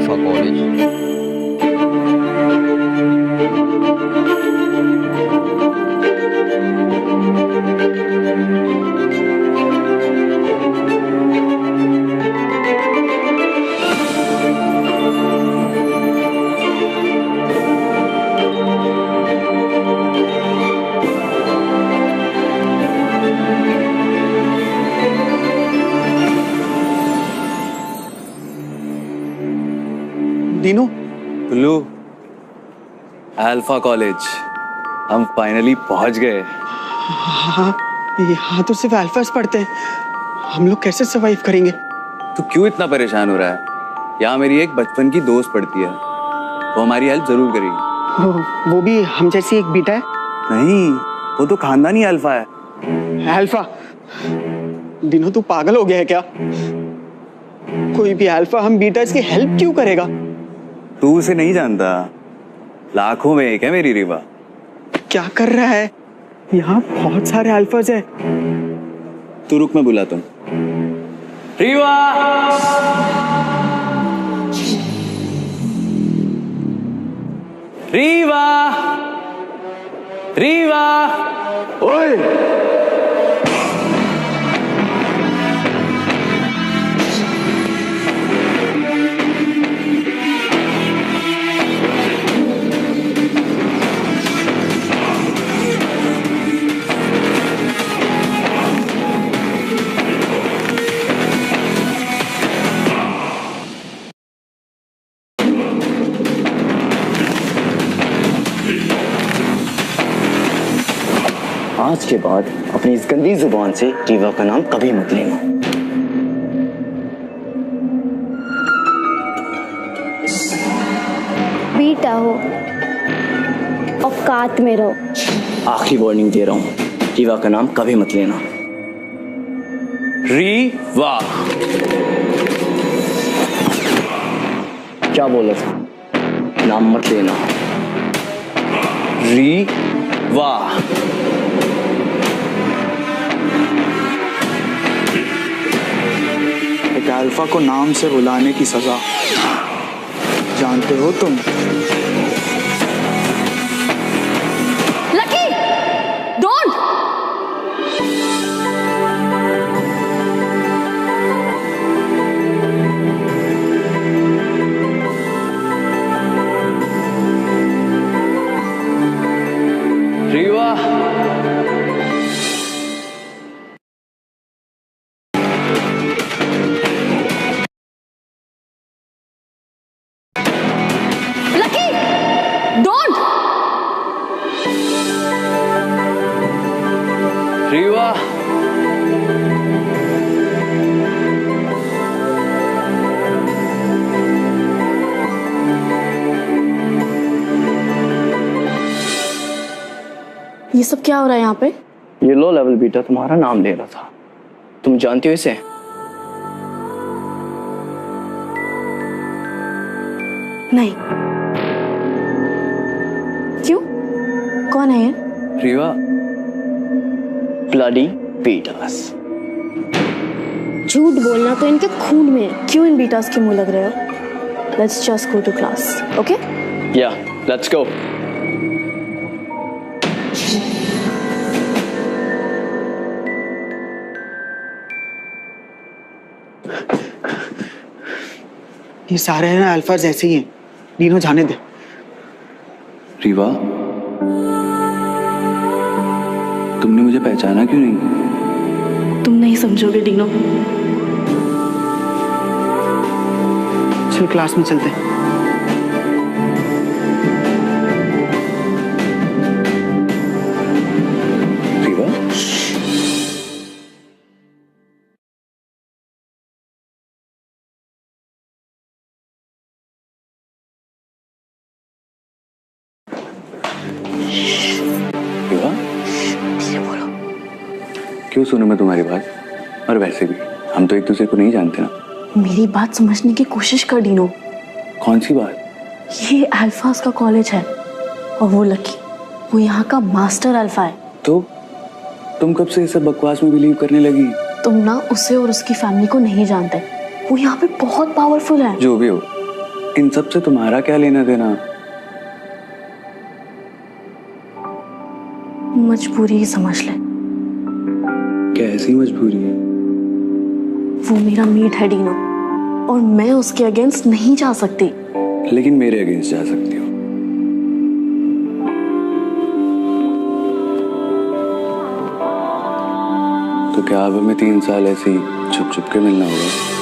Alpha College. Dinu, blue, alpha college, हम finally पहुंच गए। हाँ, यहाँ तो सिर्फ अल्फास पढ़ते हैं। हम लोग कैसे सरवाइव करेंगे? तू क्यों इतना परेशान हो रहा है? यहाँ मेरी एक बचपन की दोस्त पढ़ती है, वो हमारी हेल्प जरूर करेगी। वो भी हम जैसी एक बीटा है? नहीं, वो तो खानदानी अल्फा है। अल्फा? दीनू, तू पागल हो गया है क्या? कोई भी अल्फा हम बीटास की हेल्प क्यों करेगा? तू उसे नहीं जानता, लाखों में एक है मेरी रीवा। क्या कर रहा है? यहाँ बहुत सारे अल्फाज है। तू रुक, मैं बुलाता हूँ। रीवा! रीवा! रीवा! ओए! आज के बाद अपनी इस गंदी जुबान से रीवा का नाम कभी मत लेना। बीटा हो, औकात में रहो। आखिरी वार्निंग दे रहा हूँ, रीवा का नाम कभी मत लेना। रीवा! क्या बोला था? नाम मत लेना। रीवा! एक अल्फा को नाम से बुलाने की सजा जानते हो तुम? Lucky, don't! रीवा! रीवा! ये सब क्या हो रहा है यहाँ पे? ये लो लेवल बीटा तुम्हारा नाम ले रहा था। तुम जानती हो इसे? नहीं। क्यों? कौन है ये? रीवा! Bloody betas. झूठ बोलना तो इनके खून में है। क्यों इन बीटास के मुंह लग रहे हो? Let's just go to class, okay? Ya, let's go. ये सारे हैं ना अल्फाज ऐसे ही हैं। दीनू, जाने दे। रीवा, तुमने मुझे पहचाना क्यों नहीं? तुम नहीं समझोगे डीनो। चल क्लास में चलते हैं। रीवा? रीवा? क्यों सुनूं मैं तुम्हारी बात? और वैसे भी हम तो एक दूसरे को नहीं जानते ना। मेरी बात समझने की कोशिश कर डीनो। कौन सी बात? ये अल्फास का कॉलेज है और वो लकी, वो यहाँ का मास्टर अल्फा है। तो तुम कब से ये सब बकवास में बिलीव करने लगी? तुम ना उसे और उसकी फैमिली को नहीं जानते। वो यहाँ पे बहुत पावरफुल है। जो भी हो, इन सब से तुम्हारा क्या लेना देना? मजबूरी ही समझ ले। कैसी मजबूरी है? वो मेरा मीट है डीनो, और मैं उसके अगेंस्ट नहीं जा सकती। लेकिन मेरे अगेंस्ट जा सकती हो। तो क्या अब हमें 3 साल ऐसे ही छुप छुप के मिलना होगा?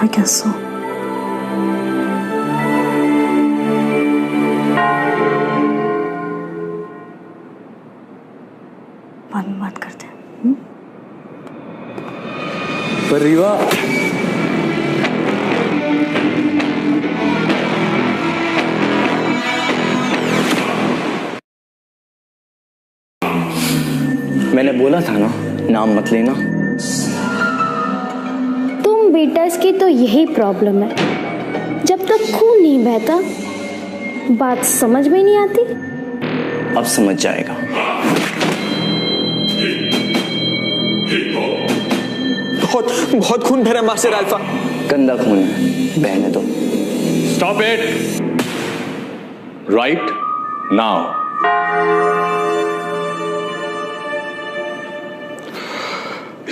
I guess so. बाद में बात करते हैं। पर रीवा, मैंने बोला था ना, नाम मत लेना। तुम बीटर्स की तो यही प्रॉब्लम है, जब तक खून नहीं बहता बात समझ में नहीं आती। अब समझ जाएगा। बहुत बहुत खून बह रहा है मास्टर अल्फा। गंदा खून है, बहने दो। Stop it right now.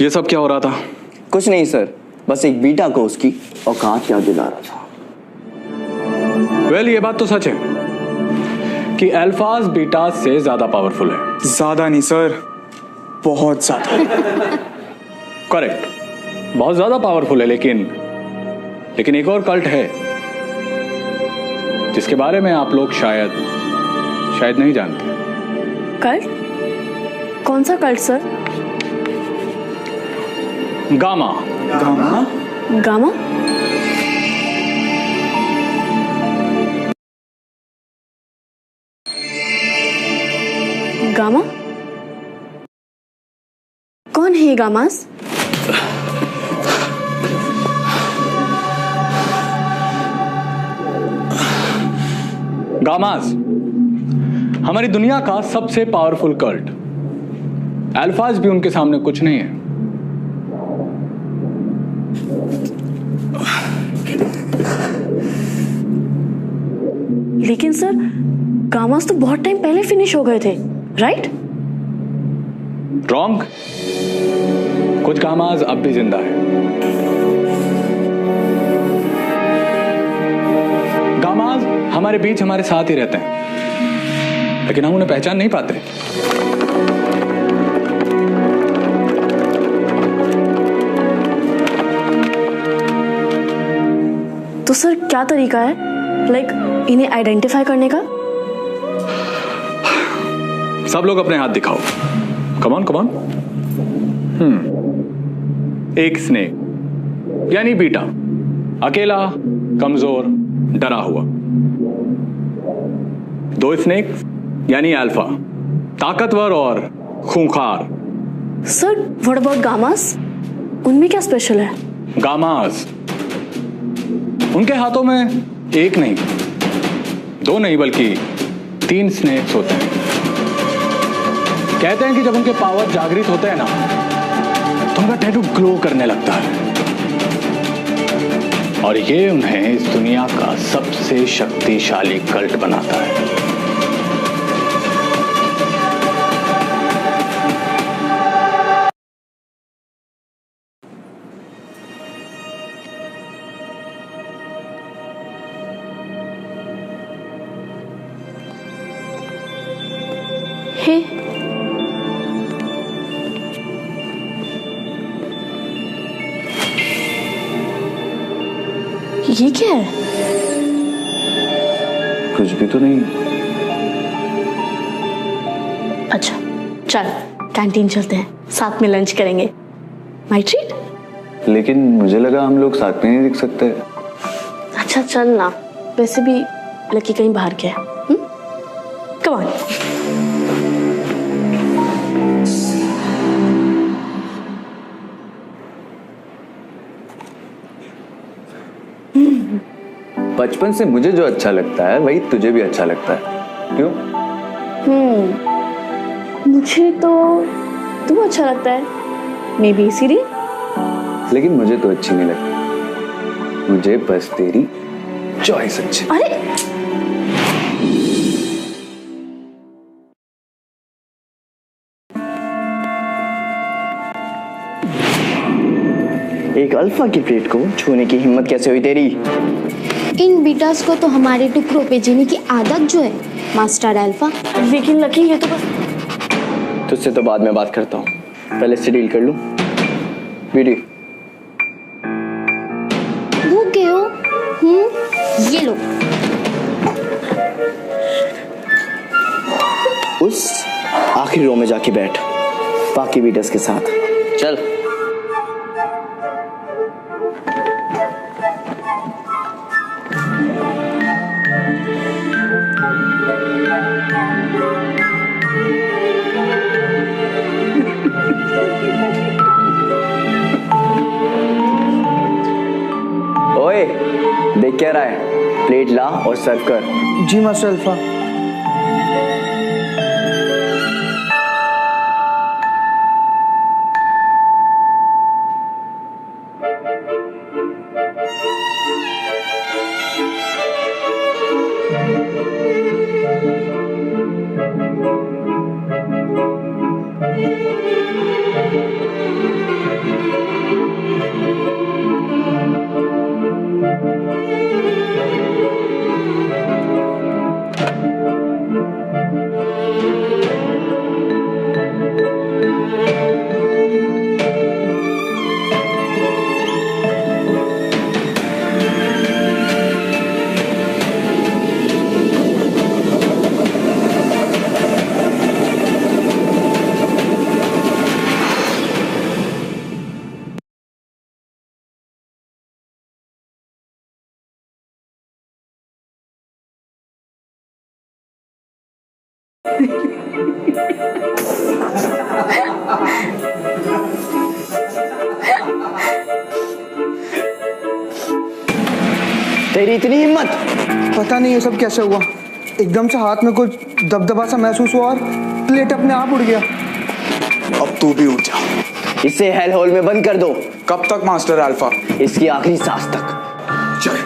ये सब क्या हो रहा था? कुछ नहीं सर, बस एक बीटा को उसकी औकात याद दिला रहा था। वेल, ये बात तो सच है कि अल्फाज बीटाज से ज्यादा पावरफुल है। ज्यादा नहीं सर, बहुत ज्यादा। करेक्ट, बहुत ज्यादा पावरफुल है। लेकिन एक और कल्ट है जिसके बारे में आप लोग शायद नहीं जानते। कल्ट? कौन सा cult sir? Gamma. Gamma? Gamma? Gamma? कौन है ये गामास? गामास हमारी दुनिया का सबसे पावरफुल कल्ट। अल्फाज भी उनके सामने कुछ नहीं है। लेकिन सर, गामास तो बहुत टाइम पहले फिनिश हो गए थे, राइट? रॉन्ग। कुछ गामाज अब भी जिंदा है। गामाज हमारे बीच हमारे साथ ही रहते हैं, लेकिन हम उन्हें पहचान नहीं पाते। तो सर क्या तरीका है इन्हें आइडेंटिफाई करने का? सब लोग अपने हाथ दिखाओ। कमान कमान। एक स्नेक यानी बीटा, अकेला, कमजोर, डरा हुआ। 2 स्नेक यानी अल्फा, ताकतवर और खूंखार। Sir what about gammas? उनमें क्या स्पेशल है? गामास उनके हाथों में 1 नहीं, 2 नहीं बल्कि 3 स्नेक्स होते हैं। कहते हैं कि जब उनके पावर जागृत होते हैं ना, तो उनका टैटू ग्लो करने लगता है, और ये उन्हें इस दुनिया का सबसे शक्तिशाली कल्ट बनाता है। हे, ये क्या है? कुछ भी तो नहीं। अच्छा चल, कैंटीन चलते हैं, साथ में लंच करेंगे। My treat. लेकिन मुझे लगा हम लोग साथ में नहीं दिख सकते। अच्छा चल ना, वैसे भी लकी कहीं बाहर गया है। Come on. बचपन से मुझे जो अच्छा लगता है वही तुझे भी अच्छा लगता है, क्यों? मुझे तो तू अच्छा लगता है, मे बी इसीलिए। लेकिन मुझे तो अच्छी नहीं लगती, मुझे बस तेरी चॉइस अच्छी। अरे एक अल्फा की प्लेट को छूने की हिम्मत कैसे हुई तेरी? इन बीटास को तो हमारे टुकड़ों पे जीने की आदत जो है मास्टर अल्फा। लेकिन लकी ये तो बस। तुझसे तो बाद में बात करता हूँ, पहले इससे डील कर लूँ। बीडी भूखे हो? ये लो। उस आखिरी रो में जाके बैठ बाकी बीटर्स के साथ। चल। ओए, देख क्या रहा है? प्लेट ला और सर्व कर। जी मास्टर अल्फा। तेरी इतनी हिम्मत? पता नहीं ये सब कैसे हुआ, एकदम से हाथ में कुछ दबदबा सा महसूस हुआ और प्लेट अपने आप उड़ गया। अब तू भी उठ जा। इसे हेल होल में बंद कर दो। कब तक मास्टर अल्फा? इसकी आखिरी सांस तक। चल।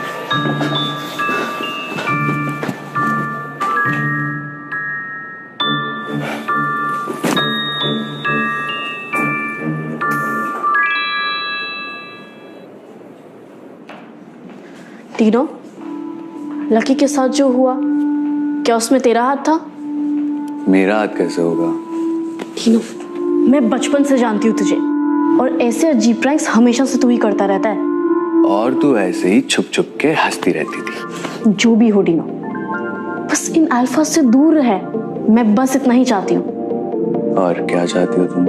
तीनों, लकी के साथ जो हुआ, क्या उसमें तेरा हाथ था? मेरा हाथ कैसे होगा? तीनों, मैं बचपन से जानती हूँ तुझे, और ऐसे अजीब प्रैंक्स हमेशा से तू ही करता रहता है। और तू ऐसे ही छुप छुप के हंसती रहती थी। जो भी हो डीनो, बस इन अल्फा से दूर रहे, मैं बस इतना ही चाहती हूँ। और क्या चाहती हो तुम?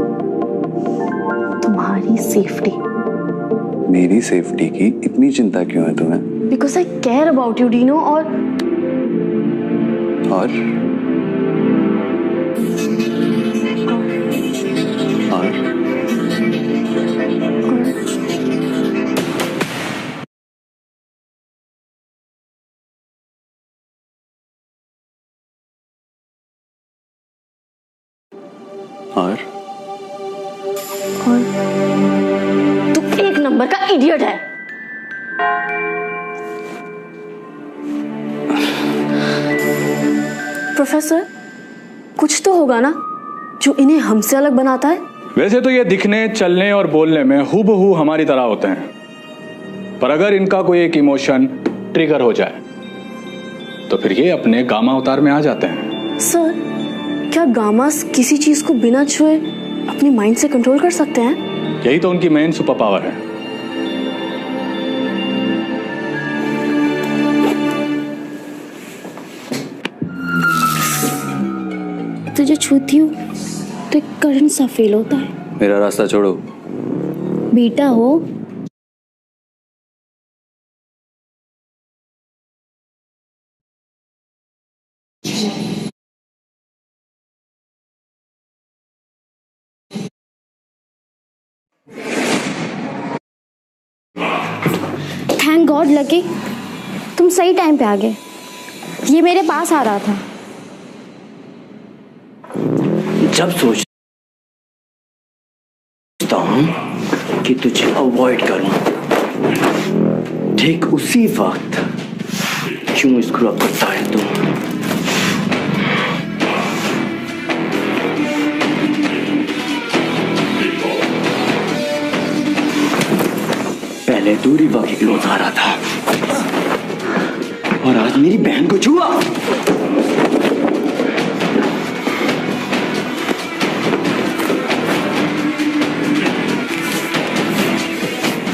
तुम्हारी सेफ्टी। मेरी सेफ्टी की इतनी चिंता क्यों है तुम्हें? Because I care about you Dino. और तू एक नंबर का इडियट है। प्रोफेसर, कुछ तो होगा ना जो इन्हें हमसे अलग बनाता है? वैसे तो ये दिखने, चलने और बोलने में हूबहू हमारी तरह होते हैं, पर अगर इनका कोई एक इमोशन ट्रिगर हो जाए तो फिर ये अपने गामा अवतार में आ जाते हैं। सर, क्या गामास किसी चीज को बिना छुए अपने माइंड से कंट्रोल कर सकते हैं? यही तो उनकी मेन सुपर पावर है। तुझे छूती हूँ तो एक करंट सा फील होता है। मेरा रास्ता छोड़ो। बीटा हो। थैंक गॉड लकी, तुम सही टाइम पे आ गए। ये मेरे पास आ रहा था। जब सोच सोचता हूं कि तुझे अवॉइड करूं, ठीक उसी वक्त क्यों स्क्रू अप करता है तू? पहले दूरी वाकई क्लोज आ रहा था और आज मेरी बहन को छुआ।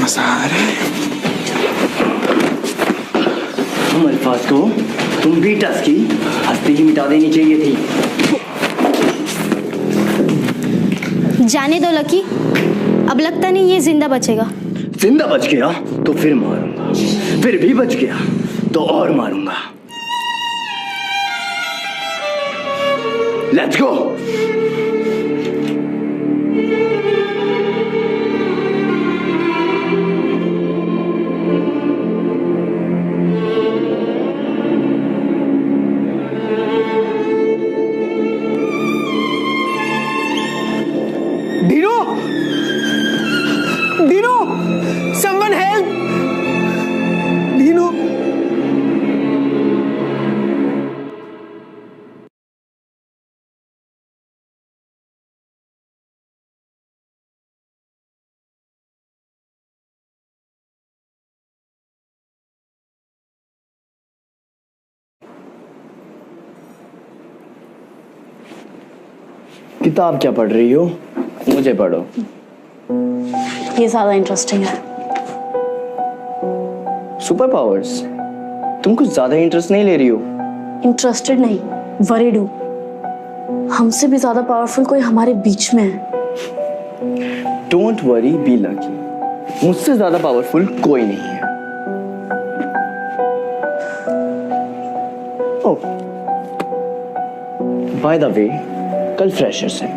मजा आ रहा है। तुम अल्फाज को तुम बीटस की हस्ती ही मिटा देनी चाहिए थी। जाने दो लकी, अब लगता नहीं ये जिंदा बचेगा। जिंदा बच गया तो फिर मारूंगा, फिर भी बच गया तो और मारूंगा। Let's go. Dino! Dino! Someone help! Dino! किताब क्या पढ़ रही हो? मुझे पढ़ो। ये ज्यादा इंटरेस्टिंग है। Super powers? तुम कुछ ज्यादा इंटरेस्ट नहीं ले रही हो? इंटरेस्टेड नहीं, वरीड हूँ। हमसे भी ज्यादा पावरफुल कोई हमारे बीच में है। Don't worry, be lucky. मुझसे ज्यादा पावरफुल कोई नहीं है। ओह, बाय द वे, कल फ्रेशर्स है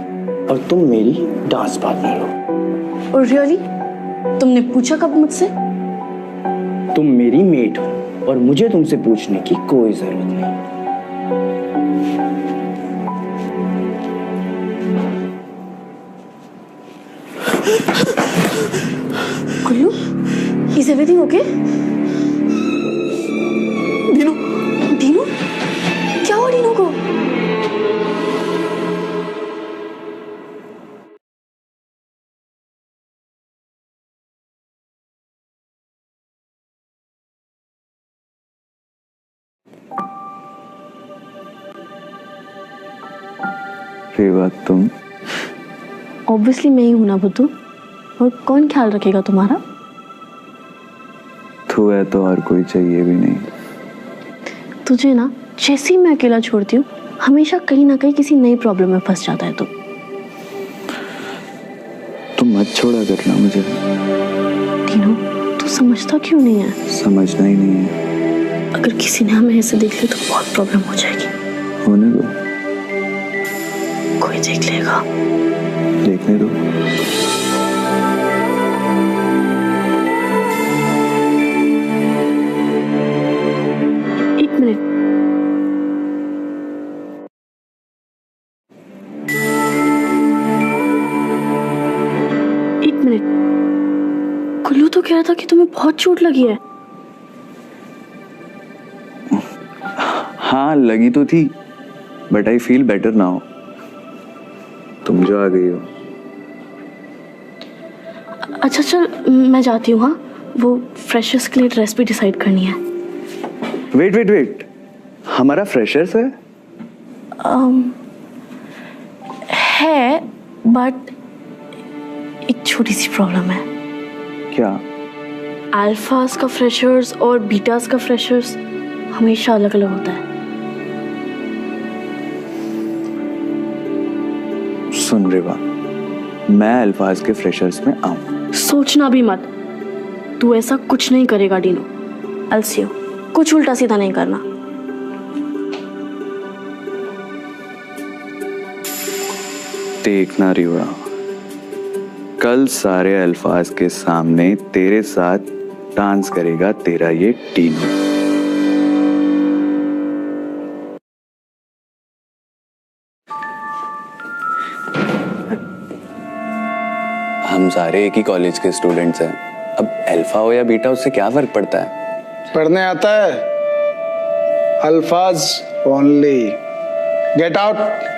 और तुम मेरी डांस पार्टनर हो। और रियली? तुमने पूछा कब मुझसे? तुम मेरी मेट हो और मुझे तुमसे पूछने की कोई जरूरत नहीं। Kullu, is everything okay? Dino! Dinu, क्या हुआ दीनू को? ये बात तुम ऑब्वियसली मैं ही हूं ना बुद्धू, और कौन ख्याल रखेगा तुम्हारा? तू है तो और कोई चाहिए भी नहीं। तुझे ना जैसे ही मैं अकेला छोड़ती हूँ, हमेशा कहीं ना कहीं किसी नई प्रॉब्लम में फंस जाता है तू। तुम मत छोड़ा करना मुझे। दीनू, तू समझता क्यों नहीं है? समझना ही नहीं है। अगर किसी ने हमें ऐसे देख लिया तो बहुत प्रॉब्लम हो जाएगी। होने दो, कोई देख लेगा। देखने दो। एक मिनट, एक मिनट। कुल्लू तो कह रहा था कि तुम्हें बहुत चोट लगी है। हाँ लगी तो थी, but I feel better now. तुम जो आ गई हो। अच्छा चल, मैं जाती हूँ। हाँ, वो फ्रेशर्स के लिए ड्रेस भी डिसाइड करनी है। वेट वेट वेट, हमारा फ्रेशर्स है? है, बट एक छोटी सी प्रॉब्लम है। क्या? अल्फास का फ्रेशर्स और बीटास का फ्रेशर्स हमेशा अलग अलग होता है। सुन रेवा, मैं अल्फाज के फ्रेशर्स में आऊं। सोचना भी मत, तू ऐसा कुछ नहीं करेगा डीनो। अलसियो, कुछ उल्टा सीधा नहीं करना। देखना रिवा, कल सारे अल्फाज के सामने तेरे साथ डांस करेगा तेरा ये टीनू। हम सारे एक ही कॉलेज के स्टूडेंट्स हैं। अब अल्फा हो या बीटा, उससे क्या फर्क पड़ता है? पढ़ने आता है, अल्फाज ओनली। Get out.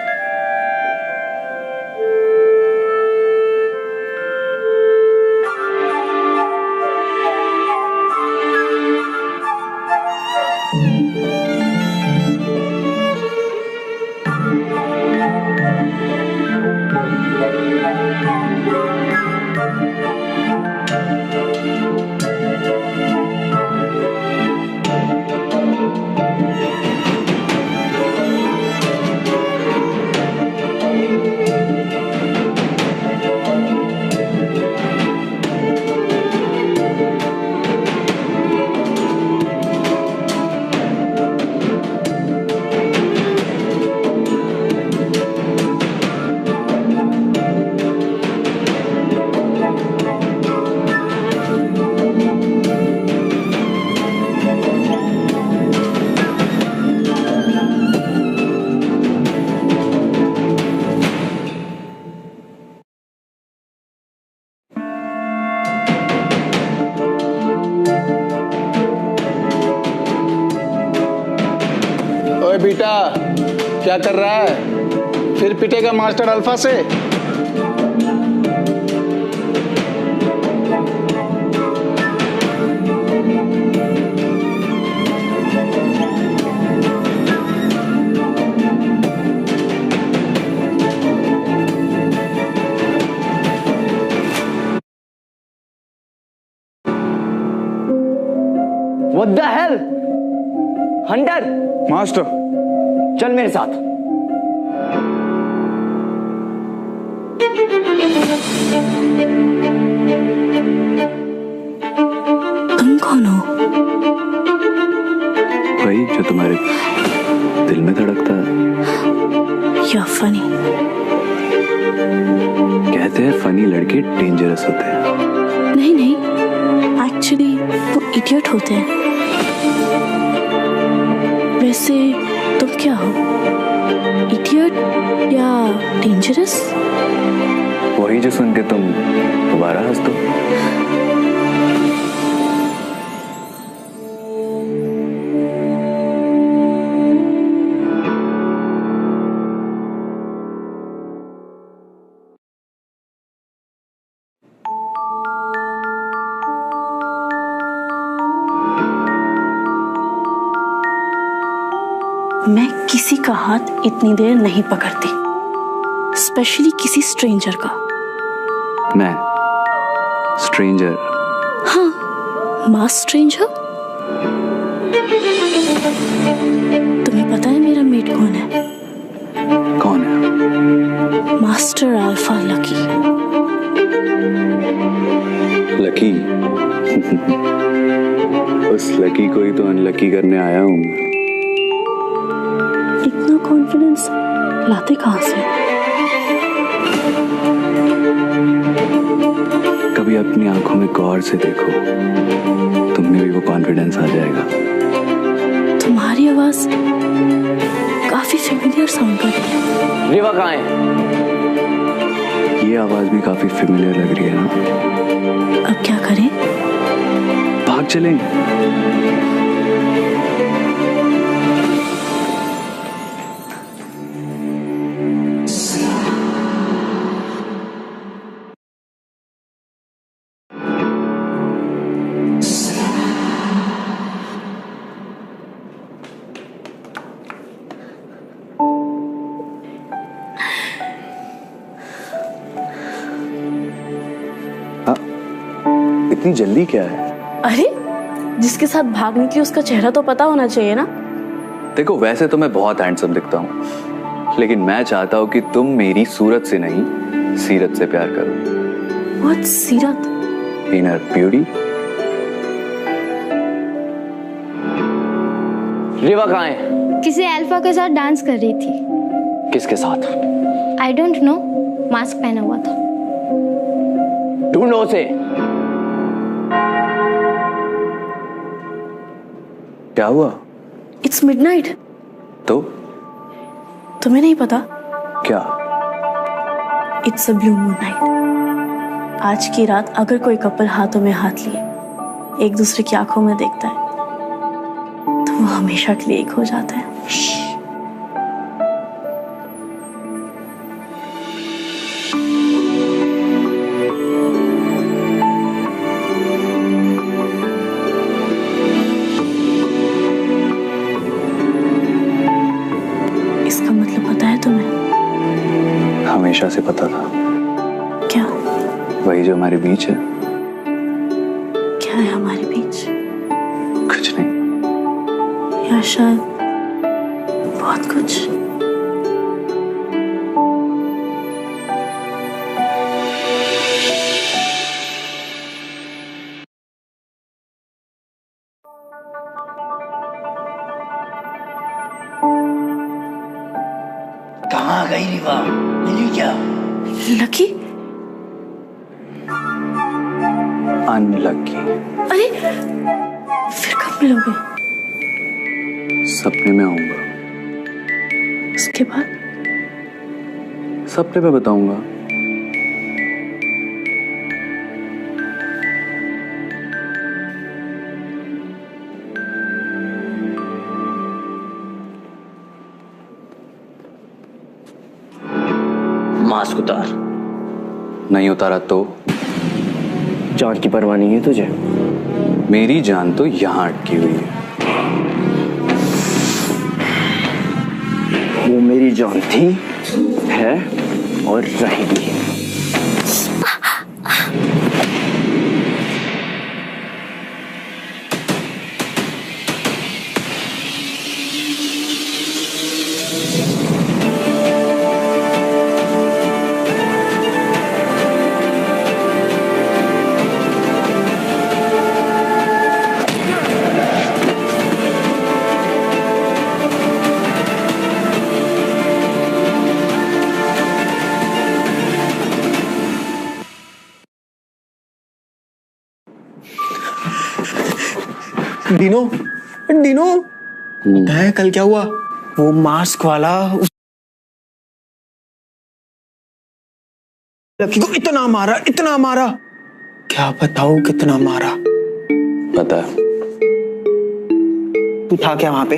ओए बेटा, क्या कर रहा है? फिर पिटेगा मास्टर अल्फा से? What the hell? Hunter, master, चल मेरे साथ। तुम कौन हो? वही जो तुम्हारे दिल में धड़कता है। You're funny. कहते हैं फनी लड़के डेंजरस होते हैं। नहीं नहीं, एक्चुअली वो इडियट होते हैं। वैसे तुम क्या हो, इडियट या डेंजरस? वही जो सुन के तुम दोबारा हंस दो। मैं किसी का हाथ इतनी देर नहीं पकड़ती, स्पेशली किसी स्ट्रेंजर का। मैं स्ट्रेंजर? हाँ, मास स्ट्रेंजर। तुम्हें पता है मेरा मेट कौन है? कौन है? Master alpha lucky. लकी? उस लकी को ही तो अनलकी करने आया हूँ मैं। इतना कॉन्फिडेंस लाते कहाँ से? कभी अपनी आंखों में गौर से देखो, तुमने भी वो कॉन्फिडेंस आ जाएगा। तुम्हारी आवाज काफी फेमिलियर साउंड कर रही है। रिवा कहाँ है? ये आवाज भी काफी फेमिलियर लग रही है ना? अब क्या करें? भाग चलें। इतनी जल्दी क्या है? अरे, जिसके साथ भाग निकली उसका चेहरा तो पता होना चाहिए ना। देखो, वैसे तो मैं बहुत हैंडसम दिखता हूँ, लेकिन मैं चाहता हूँ कि तुम मेरी सूरत से नहीं, सीरत से प्यार करो। What सीरत? Inner beauty. रिवा कहाँ है? किसी अल्फा के साथ डांस कर रही थी। किसके साथ? आई डोंट नो, मास्क पहना हुआ था। ढूंढो उसे। क्या हुआ? It's midnight. तो तुम्हें नहीं पता? क्या? It's a blue moon night. आज की रात अगर कोई कपल हाथों में हाथ लिए एक दूसरे की आंखों में देखता है तो वो हमेशा के लिए एक हो जाता है। इसका मतलब पता है तुम्हें? हमेशा से पता था। क्या? वही जो हमारे बीच है। क्या है हमारे बीच? कुछ नहीं। या शायद बहुत कुछ। कहाँ गई रिवा? मिली क्या? लकी? अनलकी। अरे फिर कब मिलोगे? सपने में आऊंगा। उसके बाद? सपने में बताऊंगा। मास्क उतार। नहीं उतारा तो? जान की परवाह नहीं है तुझे? मेरी जान तो यहां अटकी हुई है। वो मेरी जान थी, है और रहेगी। डिनो, डिनो, है कल क्या हुआ? वो मास्क वाला लकी को इतना मारा, इतना मारा। क्या बताऊं कितना मारा। पता है। तू था क्या वहां पे?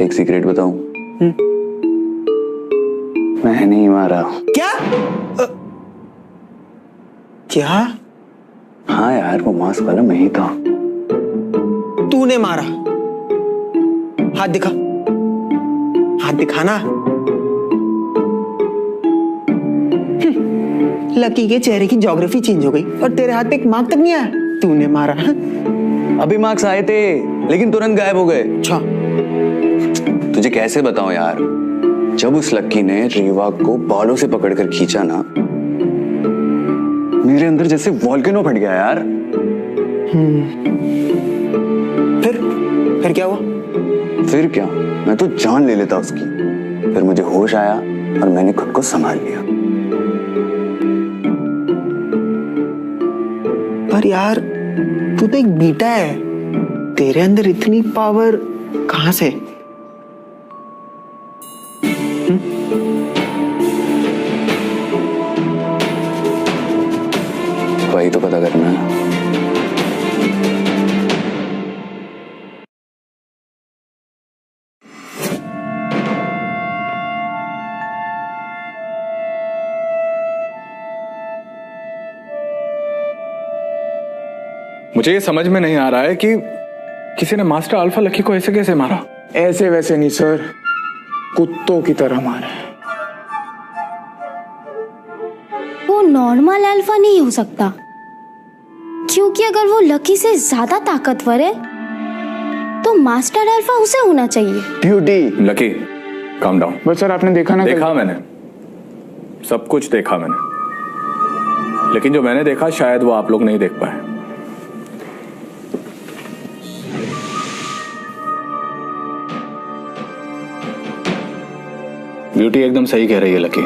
एक सीक्रेट बताऊं? मैं नहीं मारा। क्या? क्या? हाँ यार, वो मास्क वाला मैं ही था। तूने मारा? हाथ दिखा, हाथ दिखाना। लकी के चेहरे की ज्योग्राफी चेंज हो गई और तेरे हाथ पे एक मार्क तक नहीं आया। तूने मारा? अभी मार्क्स आए थे लेकिन तुरंत गायब हो गए। अच्छा, तुझे कैसे बताऊं यार, जब उस लक्की ने रीवा को बालों से पकड़कर खींचा ना, मेरे अंदर जैसे वॉल्केनो फट गया यार। फिर क्या हुआ? फिर क्या, मैं तो जान ले लेता उसकी। फिर मुझे होश आया और मैंने खुद को संभाल लिया। पर यार तू तो एक बीटा है, तेरे अंदर इतनी पावर कहां से? वही तो पता करना है। मुझे ये समझ में नहीं आ रहा है कि किसी ने मास्टर अल्फा लकी को ऐसे कैसे मारा। ऐसे वैसे नहीं सर, कुत्तों की तरह मारे। वो नॉर्मल अल्फा नहीं हो सकता, क्योंकि अगर वो लकी से ज्यादा ताकतवर है तो मास्टर अल्फा उसे होना चाहिए। ब्यूटी। Lucky calm down. बस सर आपने देखा ना? देखा मैंने, सब कुछ देखा मैंने, लेकिन जो मैंने देखा शायद वो आप लोग नहीं देख पाए। ब्यूटी एकदम सही कह रही है लकी,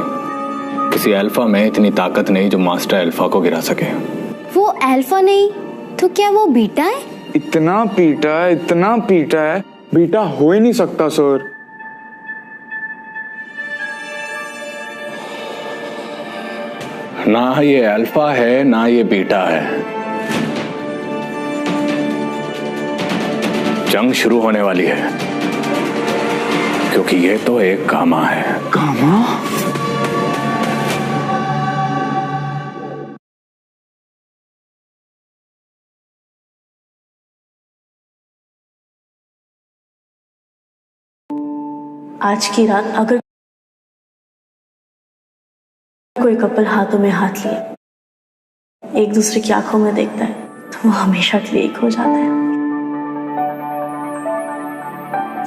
किसी अल्फा में इतनी ताकत नहीं जो मास्टर अल्फा को गिरा सके। वो अल्फा नहीं तो क्या वो बीटा है? इतना पीटा है बीटा हो ही नहीं सकता सर। ना ये अल्फा है ना ये बीटा है। जंग शुरू होने वाली है, क्योंकि ये तो एक गामा है। गामा? आज की रात अगर कोई कपल हाथों में हाथ लिए एक दूसरे की आंखों में देखता है तो वो हमेशा के लिए एक हो जाता है।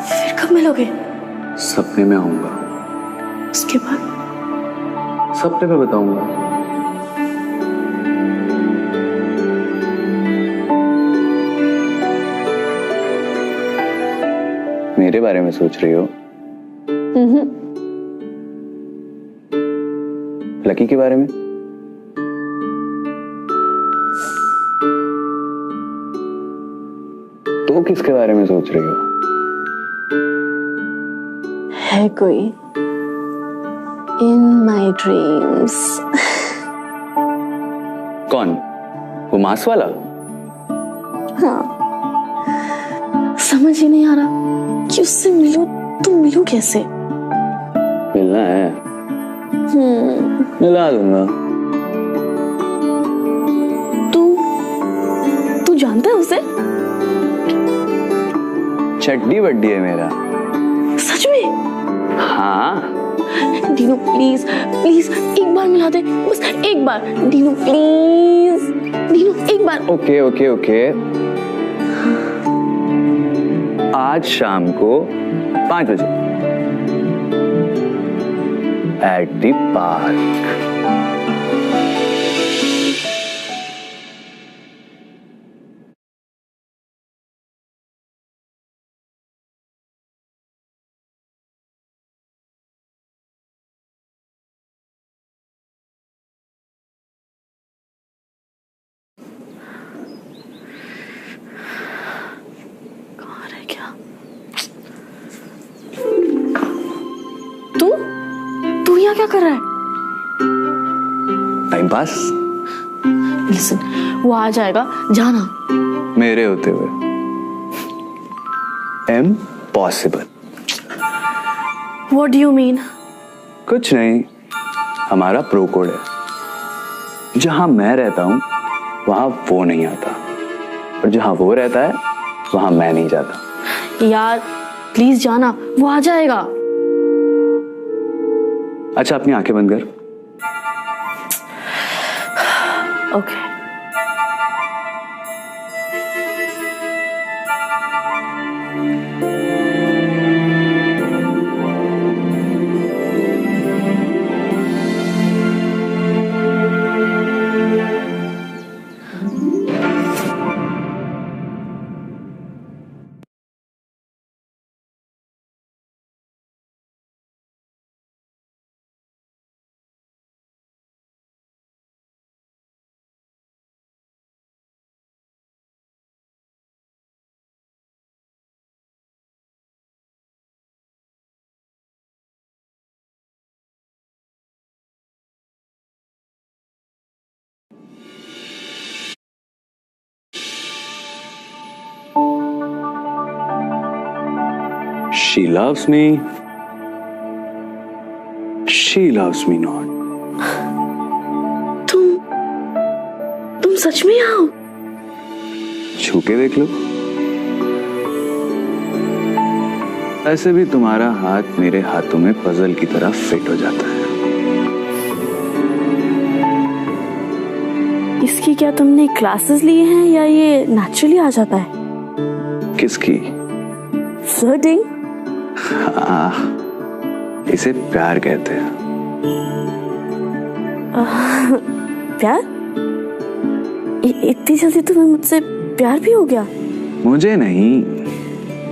फिर कब मिलोगे? सपने में आऊंगा। उसके बाद? सपने में बताऊंगा। मेरे बारे में सोच रही हो? लकी के बारे में? तो किसके बारे में सोच रही हो? है कोई इन माई ड्रीम्स। कौन? वो मांस वाला? हाँ, समझ ही नहीं आ रहा कि उससे मिलूं तो मिलूं कैसे। मिलना है? मिला दूंगा। तू जानता है उसे? चड्डी बड्डी है मेरा। सच में? हाँ। डीनू प्लीज प्लीज एक बार मिला दे, बस एक बार। डीनू प्लीज, डीनू एक बार। Okay okay okay. आज शाम को 5 बजे एट द पार्क। कहाँ रह गया? तू यहाँ क्या कर रहा है? Time pass. लिसन, वो आ जाएगा, जाना। मेरे होते हुए impossible. What do you mean? कुछ नहीं, हमारा प्रो कोड है। जहां मैं रहता हूं वहां वो नहीं आता, और जहां वो रहता है वहां मैं नहीं जाता। यार प्लीज जाना, वो आ जाएगा। अच्छा, अपनी आंखें बंद कर। Okay. She loves me. She loves me not. तुम सच में यहाँ हो? छू के देख लो। ऐसे भी तुम्हारा हाथ मेरे हाथों में पजल की तरह फिट हो जाता है। इसकी क्या तुमने क्लासेस लिए हैं या ये नेचुरली आ जाता है? किसकी? फ्लर्टिंग? हाँ, इसे प्यार कहते हैं। प्यार? इतनी जल्दी तुम्हें मुझसे प्यार भी हो गया? मुझे नहीं,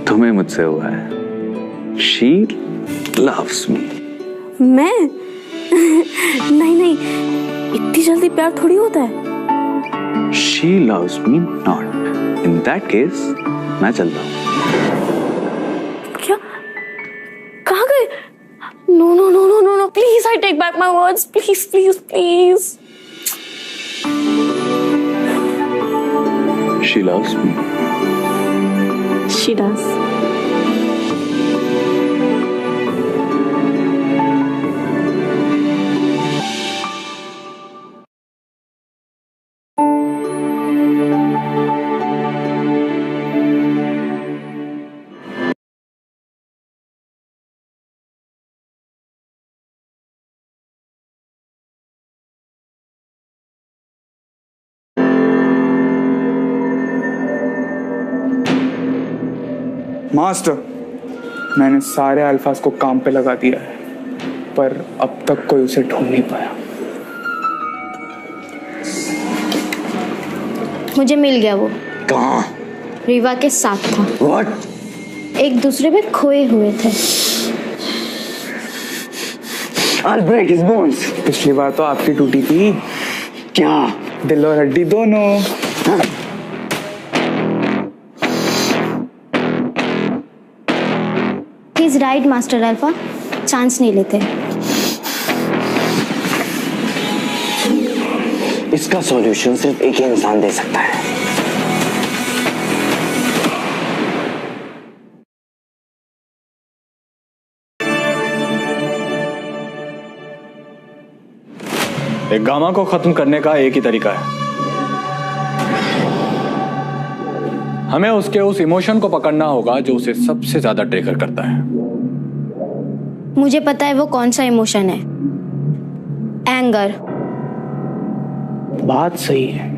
तुम्हें मुझसे हुआ है। She loves me. मैं? नहीं, इतनी जल्दी प्यार थोड़ी होता है। She loves me not. In that case, मैं चलता हूँ। क्या? कहाँ गए? No, no, no, no, no, no. Please, I take back my words. Please, please, please. She loves me. She does. Master, मैंने सारे अल्फाज को काम पे लगा दिया है, पर अब तक कोई उसे ढूंढ नहीं पाया। मुझे मिल गया वो। कहाँ? रीवा के साथ था। What? एक दूसरे में खोए हुए थे। I'll break his bones. पिछली बार तो आपकी टूटी थी। क्या? दिल और हड्डी दोनों। He's right, master alpha. Chance नहीं लेते। इसका सॉल्यूशन सिर्फ एक ही इंसान दे सकता है। एक गामा को खत्म करने का एक ही तरीका है। हमें उसके उस इमोशन को पकड़ना होगा जो उसे सबसे ज्यादा ट्रिगर करता है। मुझे पता है वो कौन सा इमोशन है। एंगर। बात सही है।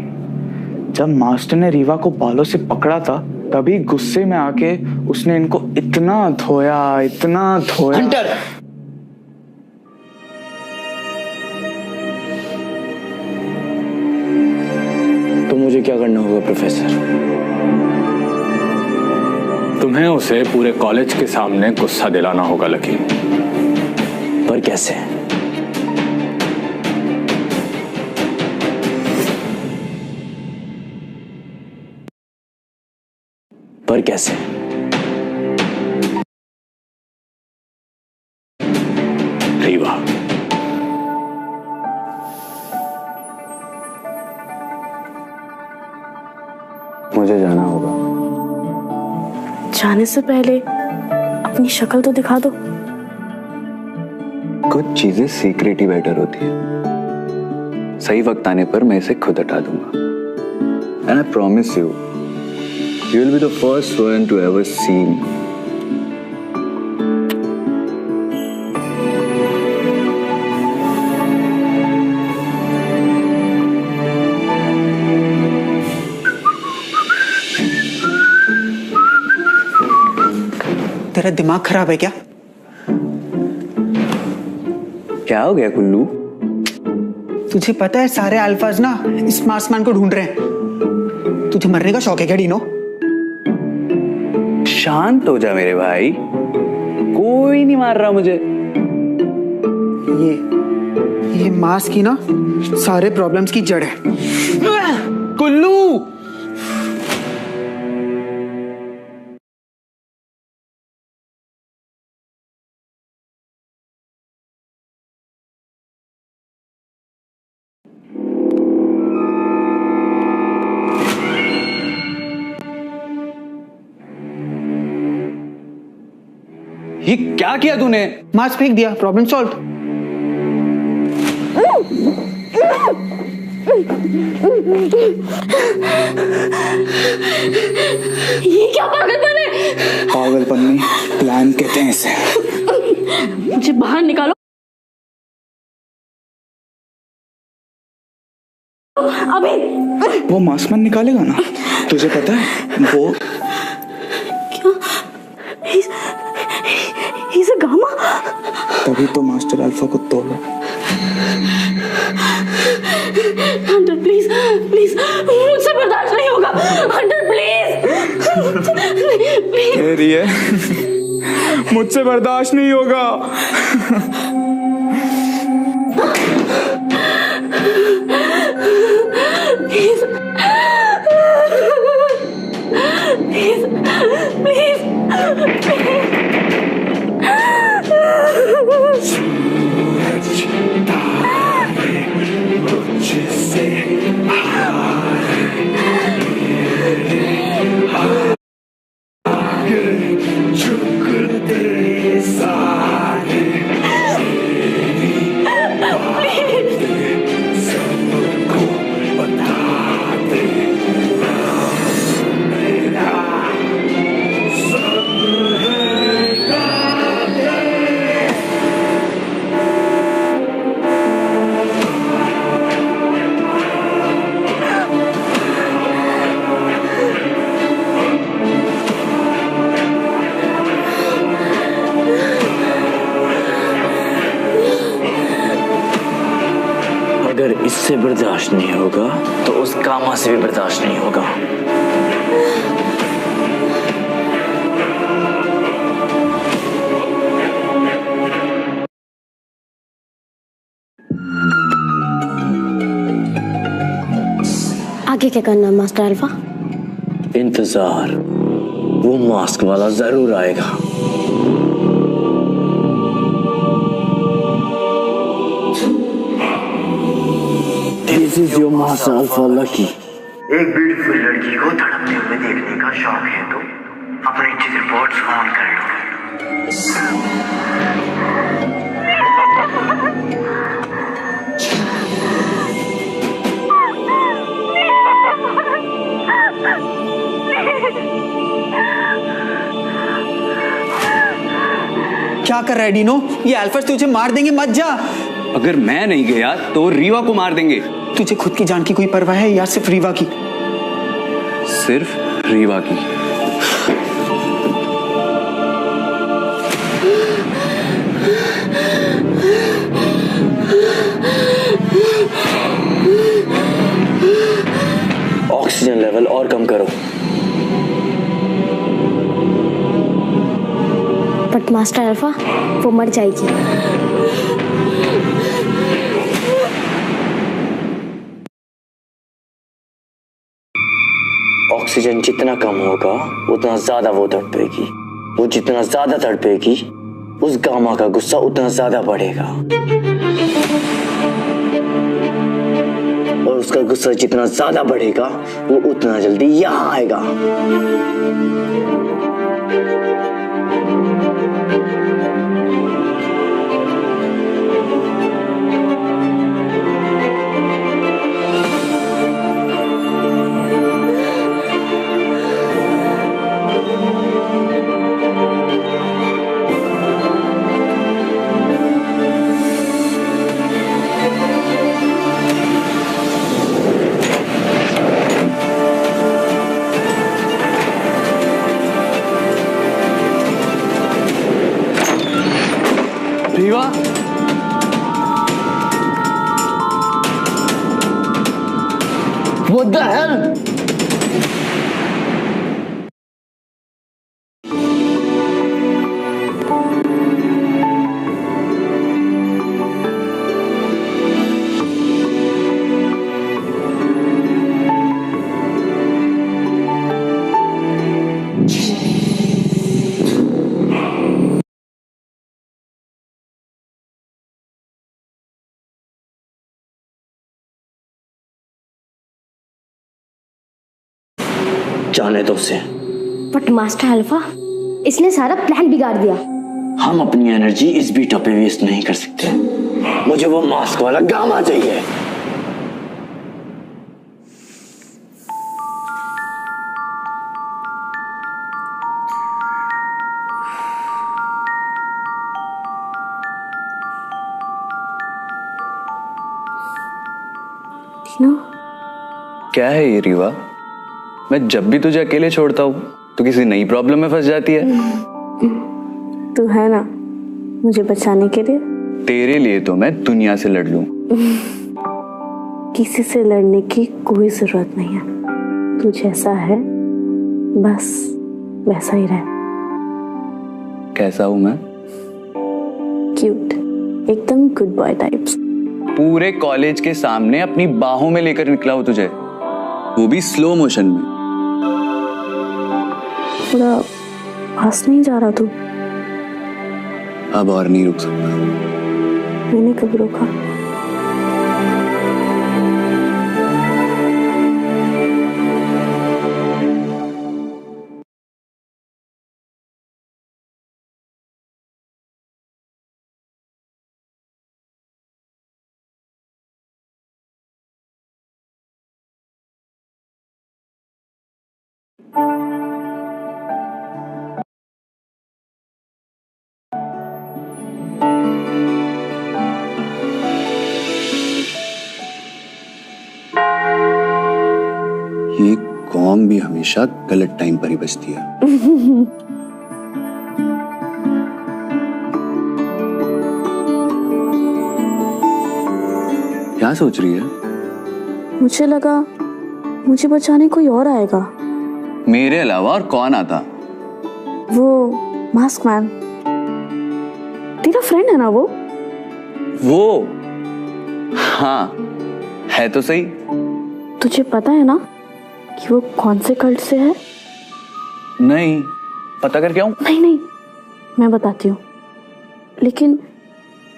जब मास्टर ने रीवा को बालों से पकड़ा था, तभी गुस्से में आके उसने इनको इतना धोया, इतना धोया। हंटर! तो मुझे क्या करना होगा प्रोफेसर? तुम्हें उसे पूरे कॉलेज के सामने गुस्सा दिलाना होगा लकी। पर कैसे? पर कैसे? रीवा, मुझे जाना होगा। जाने से पहले अपनी शक्ल तो दिखा दो। कुछ चीजें सीक्रेट ही बेटर होती है। सही वक्त आने पर मैं इसे खुद हटा दूंगा। And I promise you, you will be the first one to ever see me. तेरा दिमाग खराब है क्या? क्या हो गया कुल्लू? तुझे पता है सारे अल्फाज ना इस मार्समैन को ढूंढ रहे हैं। तुझे मरने का शौक है क्या डीनो? शांत हो जा मेरे भाई, कोई नहीं मार रहा मुझे। ये मार्स की ना सारे प्रॉब्लम्स की जड़ है। कुल्लू! ये क्या किया तूने? मार्स फेंक दिया, प्रॉब्लम सॉल्व। ये क्या पागलपन है? पागलपन नहीं, प्लान कहते हैं इसे। मुझे बाहर निकालो अभी। वो मार्समैन निकालेगा ना, तुझे पता है वो। क्या? He's a gamma? तभी तो मास्टर अल्फा को तोड़ा। हंटर प्लीज प्लीज, मुझसे बर्दाश्त नहीं होगा। हंटर प्लीज कह रही है मुझसे बर्दाश्त नहीं होगा। Please please please please. अगर इससे बर्दाश्त नहीं होगा तो उस कामा से भी बर्दाश्त नहीं होगा। आगे क्या करना है मास्टर अल्फा? इंतजार, वो मास्क वाला जरूर आएगा। This is your master Alpha Lucky. एक ब्यूटीफुल लड़की को तड़पते हुए देखने का शौक है तो अपने चित्र बोर्ड्स ऑन कर लो। क्या कर रहा है डीनो? ये अल्फा तुझे मार देंगे, मत जा। अगर मैं नहीं गया तो रीवा को मार देंगे। तुझे खुद की जान की कोई परवाह है या सिर्फ रीवा की? सिर्फ रीवा की। ऑक्सीजन लेवल और कम करो। बट मास्टर अल्फा, वो मर जाएगी। ऑक्सीजन जितना कम होगा उतना ज्यादा वो तड़पेगी। वो जितना ज्यादा तड़पेगी उस गामा का गुस्सा उतना ज्यादा बढ़ेगा, और उसका गुस्सा जितना ज्यादा बढ़ेगा वो उतना जल्दी यहां आएगा। Rewa, What the hell? जाने दो उसे। बट मास्टर अल्फा, इसने सारा प्लान बिगाड़ दिया। हम अपनी एनर्जी इस बीटा पे वेस्ट नहीं कर सकते। मुझे वो मास्क वाला गामा चाहिए। क्या है ये रीवा? मैं जब भी तुझे अकेले छोड़ता हूँ तो किसी नई प्रॉब्लम में फंस जाती है। तू है ना मुझे बचाने के लिए। तेरे लिए तो मैं दुनिया से लड़ लूं। किसी से लड़ने की कोई जरूरत नहीं है। तू जैसा है बस वैसा ही रह। कैसा हूं मैं? क्यूट, एकदम गुड बॉय टाइप्स। पूरे कॉलेज के सामने अपनी बाहों में लेकर निकला हूं तुझे, वो भी स्लो मोशन में। पूरा हंस नहीं जा रहा तू? अब और नहीं रुक सकता। मैंने कब रोका? ये कॉम भी हमेशा गलत टाइम पर ही बजती है। क्या सोच रही है? मुझे लगा मुझे बचाने कोई और आएगा। मेरे अलावा और कौन आता? वो मास्क मैन, तेरा फ्रेंड है ना वो? हाँ है तो सही। तुझे पता है ना कि वो कौन से कल्ट से है? नहीं पता कर क्या हूं? नहीं मैं बताती हूँ, लेकिन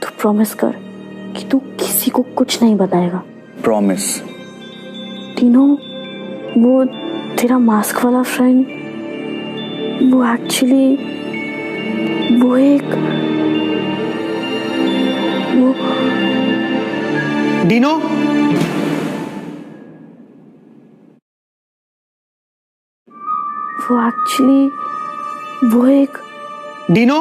तू प्रॉमिस कर कि तू किसी को कुछ नहीं बताएगा। प्रॉमिस। तीनों, वो तेरा मास्क वाला फ्रेंड, वो एक्चुअली वो डीनो, वो एक डीनो,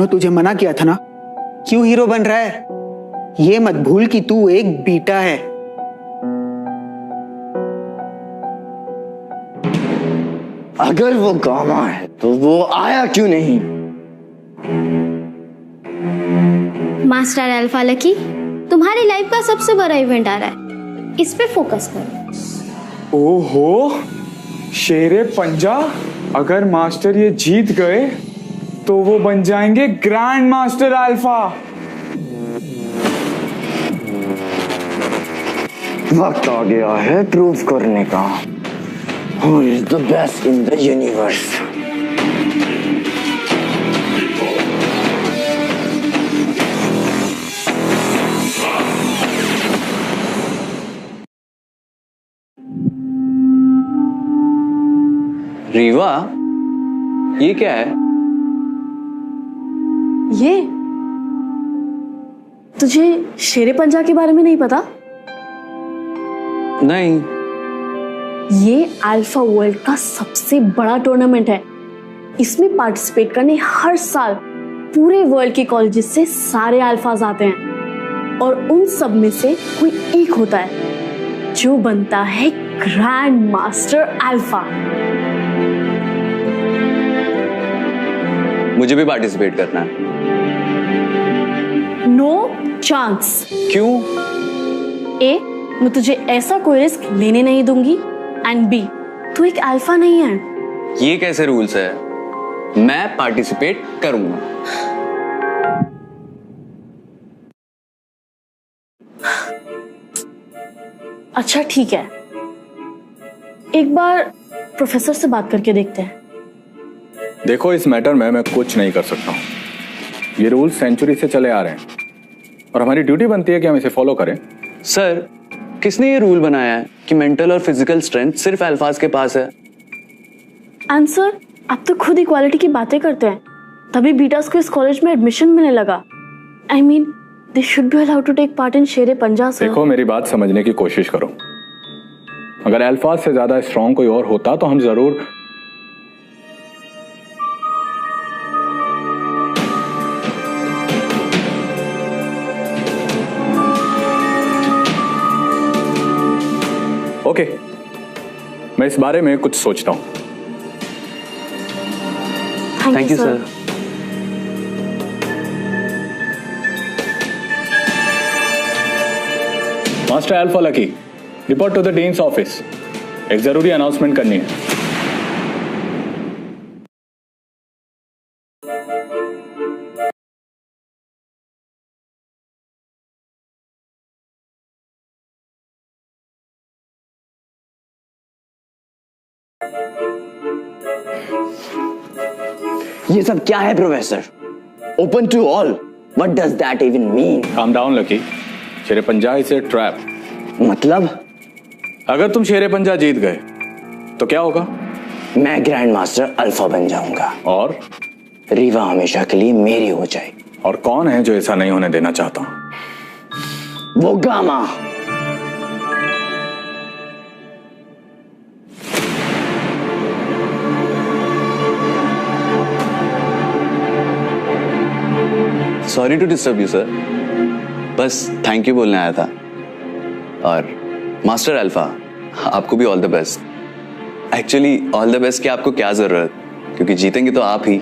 तुझे मना किया था ना, क्यों हीरो बन रहा है? ये मत भूल कि तू एक बीटा है। अगर वो गामा है तो वो आया क्यों नहीं? मास्टर अल्फा लकी, तुम्हारी लाइफ का सबसे बड़ा इवेंट आ रहा है, इस पे फोकस करो। ओहो, शेरे पंजा, अगर मास्टर ये जीत गए तो वो बन जाएंगे ग्रैंड मास्टर अल्फा। वक्त आ गया है प्रूव करने का। Who is the best in the universe? Rewa, ये क्या है? ये तुझे शेरे पंजा के बारे में नहीं पता? नहीं। ये अल्फा वर्ल्ड का सबसे बड़ा टूर्नामेंट है। इसमें पार्टिसिपेट करने हर साल पूरे वर्ल्ड के कॉलेजेस से सारे अल्फाज आते हैं, और उन सब में से कोई एक होता है जो बनता है ग्रैंड मास्टर अल्फा। मुझे भी पार्टिसिपेट करना है। No chance. क्यों? ए, मैं तुझे ऐसा कोई रिस्क लेने नहीं दूंगी, एंड बी, तू एक अल्फा नहीं है। ये कैसे रूल्स है? मैं पार्टिसिपेट करूंगा। अच्छा ठीक है, एक बार प्रोफेसर से बात करके देखते हैं। देखो, इस मैटर में मैं कुछ नहीं कर सकता हूँ। ये रूल्स सेंचुरी से चले आ रहे हैं और हमारी ड्यूटी बनती है कि हम इसे फॉलो करें। सर, किसने ये रूल बनाया है कि मेंटल और फिजिकल स्ट्रेंथ सिर्फ अल्फाज के पास है? आंसर, आप तो खुद इक्वालिटी की बातें करते हैं, तभी बीटास को इस कॉलेज में एडमिशन मिलने लगा। I mean, they should be allowed to take part in Shere Punja. देखो, मेरी बात समझने की कोशिश करो। अगर अल्फाज से ज्यादा स्ट्रॉन्ग कोई और होता तो हम जरूर। ओके, मैं इस बारे में कुछ सोचता हूं। Thank you sir. Master alpha Lucky, report to the dean's office. एक जरूरी अनाउंसमेंट करनी है। ये सब क्या है professor? Open to all, what does that even mean? Calm down Lucky, Shere Punja is a trap. मतलब? अगर तुम शेरे पंजा जीत गए तो क्या होगा? मैं ग्रैंड मास्टर अल्फा बन जाऊंगा और रीवा हमेशा के लिए मेरी हो जाएगी। और कौन है जो ऐसा नहीं होने देना चाहता? वो Gamma. Sorry to disturb you sir, बस थैंक यू बोलने आया था। और मास्टर अल्फा, आपको भी all the best. Actually all the best की आपको क्या जरूरत, क्योंकि जीतेंगे तो आप ही।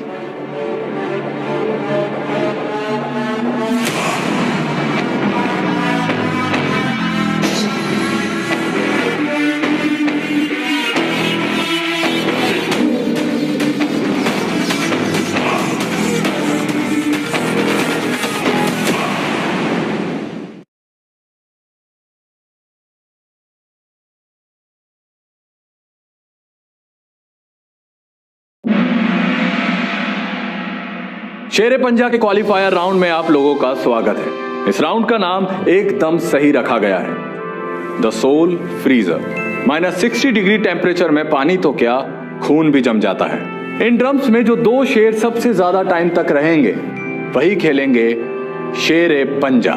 शेरे पंजा के क्वालिफायर राउंड में आप लोगों का स्वागत है। इस राउंड का नाम एकदम सही रखा गया है, the soul freezer. -60 degree temperature में पानी तो क्या, खून भी जम जाता है। इन ड्रम्स में जो 2 शेर सबसे ज्यादा टाइम तक रहेंगे वही खेलेंगे शेरे पंजा।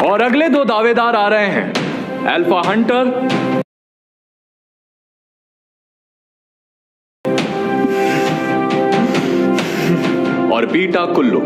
और अगले 2 दावेदार आ रहे हैं, अल्फा हंटर और बीटा कुल्लू।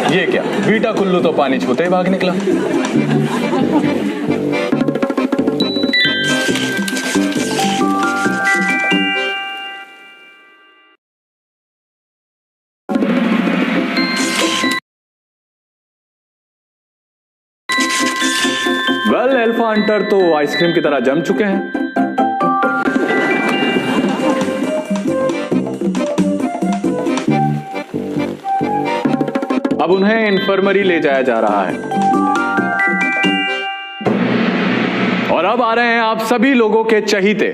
ये क्या, बीटा कुल्लू तो पानी छूते ही भाग निकला। वेल, अल्फा हंटर तो आइसक्रीम की तरह जम चुके हैं। अब उन्हें इन्फर्मरी ले जाया जा रहा है। और अब आ रहे हैं आप सभी लोगों के चहीते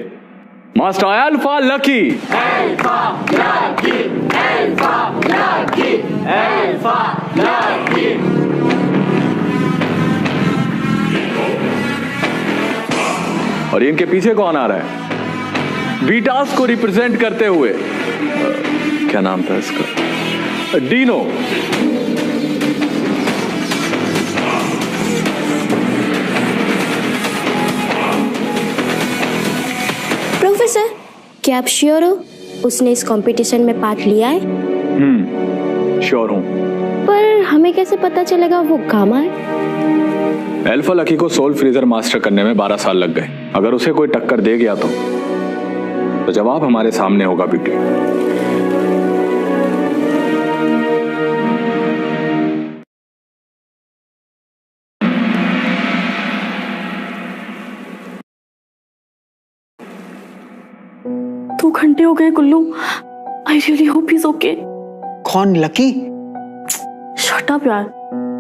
master alpha Lucky. Alpha Lucky, alpha Lucky, alpha Lucky. और इनके पीछे कौन आ रहा है? बीटास को रिप्रेजेंट करते हुए क्या नाम था इसका, डीनो। प्रोफेसर, क्या आप श्योर हो उसने इस कंपटीशन में पार्ट लिया है? श्योर हूं। पर हमें कैसे पता चलेगा वो गामा है? अल्फा लकी को सोल फ्रीजर मास्टर करने में 12 साल लग गए। अगर उसे कोई टक्कर दे गया तो जवाब हमारे सामने होगा बेटी। दो घंटे हो गए Kullu. I really hope he is okay. कौन, लकी? शट अप यार,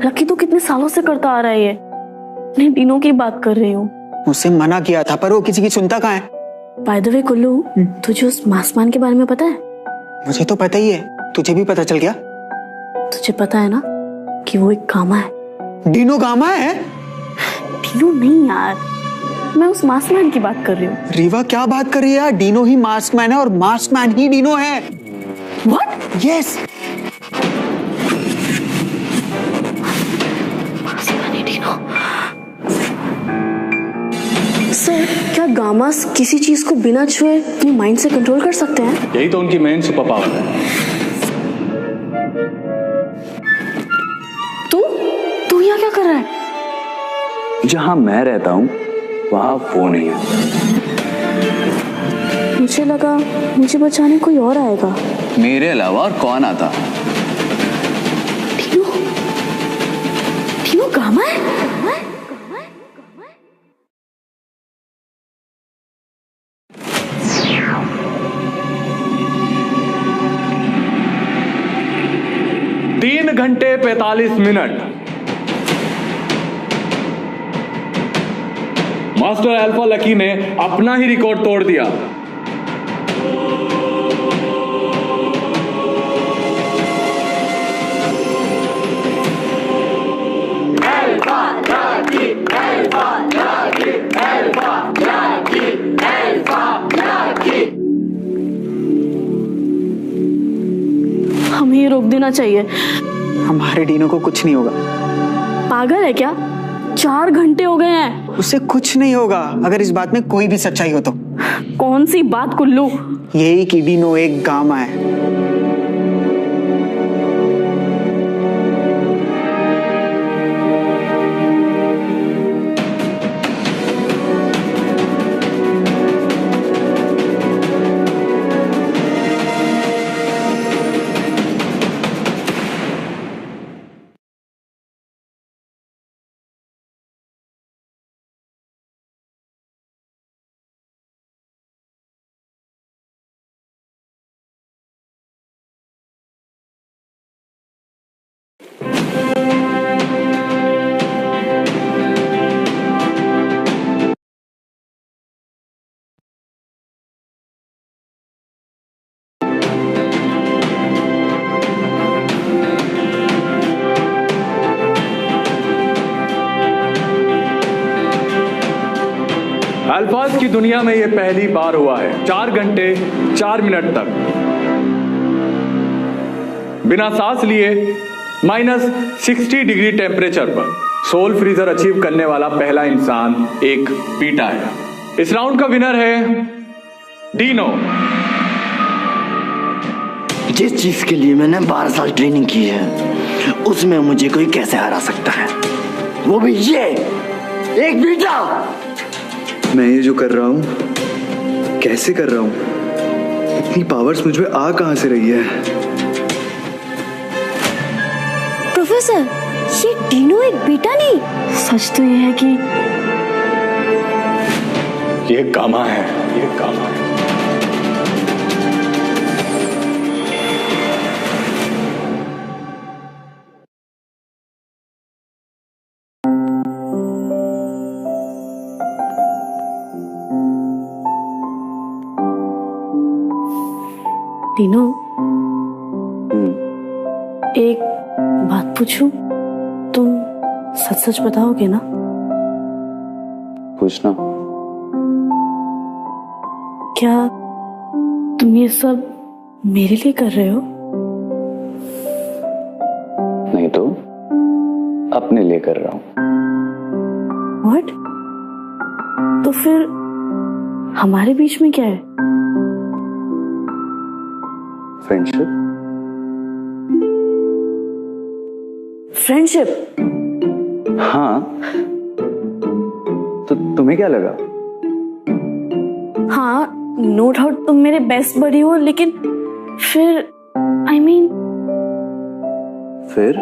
लकी तो कितने सालों से करता आ रहा है ये। मैं डीनो की बात कर रही हूँ। उससे मना किया था पर वो किसी की सुनता कहाँ है। बाय द वे कुल्लू, तुझे उस मास्कमैन के बारे में पता है? मुझे तो पता ही है, तुझे भी पता चल गया? तुझे पता है ना कि वो एक गामा है। डीनो गामा है? डीनो नहीं यार, मैं उस मास्कमैन की बात कर रही हूँ। रीवा क्या बात कर रही है यार? डीनो ही मास्कमैन है और मास्कमैन ही डीनो है। व्हाट? यस। सर, क्या गामास किसी चीज को बिना छुए अपने माइंड से कंट्रोल कर सकते हैं? यही तो उनकी मेन सुपर पावर है। तू यहाँ क्या कर रहा है? जहां मैं रहता हूं वहां वो नहीं है। मुझे लगा मुझे बचाने कोई और आएगा। मेरे अलावा और कौन आता? डीनो गामा है? तीन घंटे 45 मिनट। मास्टर अल्फा लकी ने अपना ही रिकॉर्ड तोड़ दिया। Alpha Lucky, alpha Lucky, alpha Lucky, alpha lucky. हमें ये रोक देना चाहिए। हमारे डीनो को कुछ नहीं होगा। पागल है क्या? 4 घंटे हो गए हैं। उससे कुछ नहीं होगा अगर इस बात में कोई भी सच्चाई हो तो। कौन सी बात कुल्लू? यही कि डीनो एक गामा है। अल्फाज की दुनिया में यह पहली बार हुआ है। 4 घंटे 4 मिनट तक बिना सांस लिए -60 डिग्री टेम्परेचर पर सोल फ्रीजर अचीव करने वाला पहला इंसान एक पीटा है। इस राउंड का विनर है डीनो। जिस चीज के लिए मैंने 12 साल ट्रेनिंग की है उसमें मुझे कोई कैसे हरा सकता है, वो भी ये एक बीटा। मैं ये जो कर रहा हूँ कैसे कर रहा हूँ, इतनी पावर्स मुझ में आ कहां से रही है? प्रोफेसर, ये डीनो एक बेटा नहीं। सच तो ये है कि ये गामा है, ये गामा है। डीनो, एक बात पूछूं? तुम सच सच बताओगे ना? पूछना। क्या तुम ये सब मेरे लिए कर रहे हो? नहीं तो अपने लिए कर रहा हूं। What? तो फिर हमारे बीच में क्या है? फ्रेंडशिप। फ्रेंडशिप? हाँ, तो तुम्हें क्या लगा? हाँ, नो डाउट तुम मेरे बेस्ट बडी हो, लेकिन फिर I mean, फिर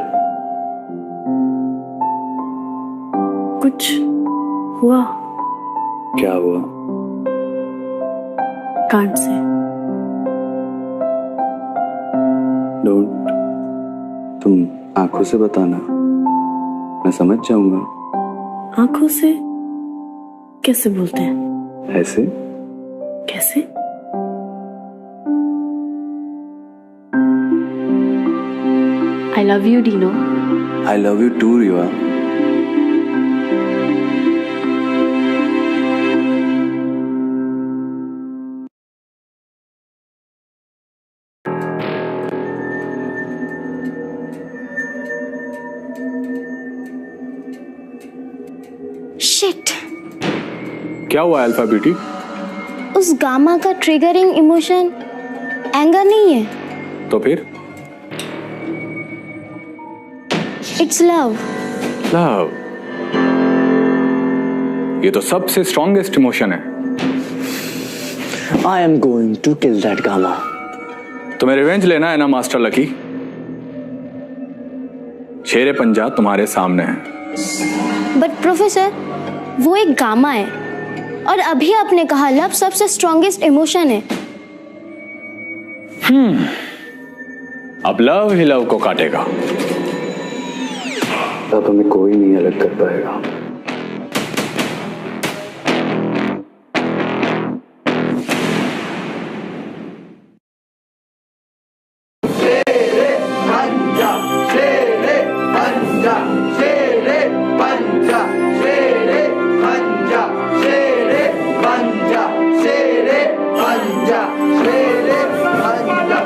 कुछ हुआ? क्या हुआ? Can't say. डोंट, तुम आंखों से बताना, मैं समझ जाऊंगा। आंखों से कैसे बोलते हैं? ऐसे। कैसे? I love you, Dino. I love you too, Riva. Shit. क्या हुआ अल्फा बेटी? उस गामा का ट्रिगरिंग इमोशन एंगर नहीं है। तो फिर? It's love. लव। ये तो सबसे स्ट्रॉन्गेस्ट इमोशन है। I am going to kill that gamma. तुम्हें रिवेंज लेना है ना मास्टर लकी? शेरे पंजा तुम्हारे सामने है। बट प्रोफेसर, वो एक गामा है और अभी आपने कहा लव सबसे स्ट्रॉन्गेस्ट इमोशन है। अब लव ही लव को काटेगा। अब हमें कोई नहीं अलग कर पाएगा। पंजा शेरे पंजा शेरे पंजा शेरे पंजा शेरे पंजा शेरे पंजा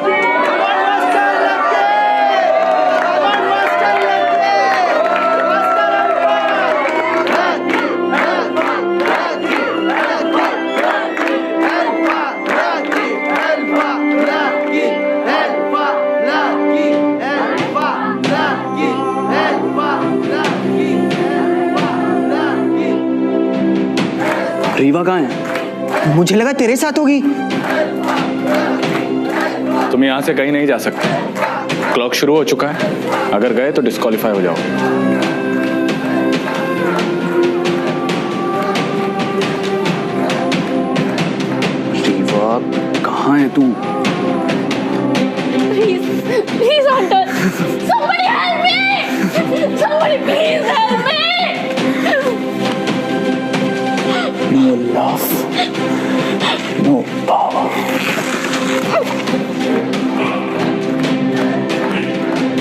रीवा कहाँ है? मुझे लगा तेरे साथ होगी। तुम यहां से कहीं नहीं जा सकते। क्लॉक शुरू हो चुका है, अगर गए तो डिस्क्वालीफाई हो जाओ। रीवा कहाँ है तू? Please, Hunter! Somebody help me! Somebody please help me! No love, no power.